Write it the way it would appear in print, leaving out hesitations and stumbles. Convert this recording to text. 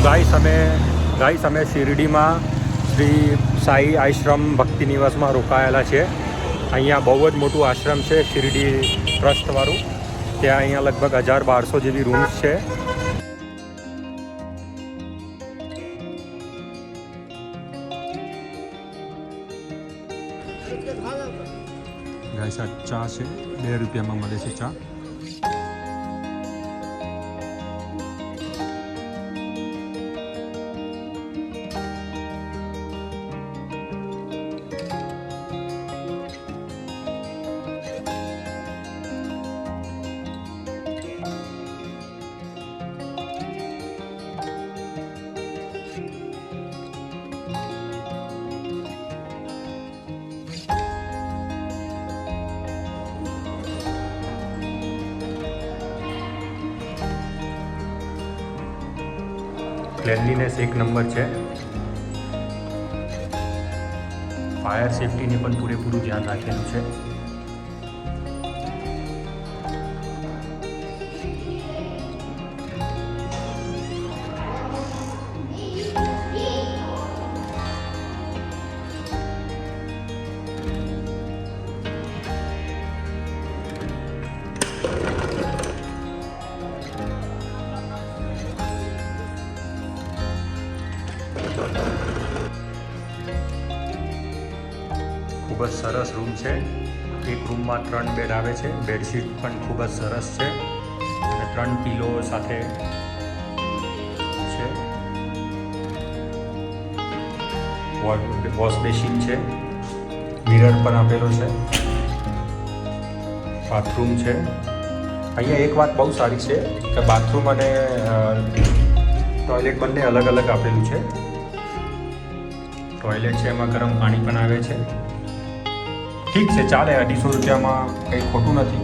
Guys અમે શિરડીમાં શ્રી સાઈ આશ્રમ ભક્તિ નિવાસમાં રોકાયેલા છે. અહીંયા બહુ જ મોટું આશ્રમ છે શિરડી ટ્રસ્ટવાળું. ત્યાં અહીંયા લગભગ 1200 જેવી રૂમ્સ છે. ગાઈસ આ ચા છે, 2 રૂપિયામાં મળે છે ચા. ક્લેનલીનેસ 1 નંબર છે. ફાયર સેફટીને પણ પૂરેપૂરું ધ્યાન રાખેલું છે. ખૂબ જ સરસ રૂમ છે. એક રૂમમાં 3 બેડ આવે છે. બેડશીટ પણ ખૂબ જ સરસ છે અને 3 પિલો સાથે છે. વોશ બેસિન છે, મિરર પણ આપેલો છે, બાથરૂમ છે. અહીંયા એક વાત બહુ સારી છે કે બાથરૂમ અને ટોયલેટ બંને અલગ અલગ આપેલું છે. ટોયલેટ છે એમાં ગરમ પાણી પણ આવે છે. ઠીક છે, ચાલે. 250 રૂપિયામાં કંઈ ખોટું નથી.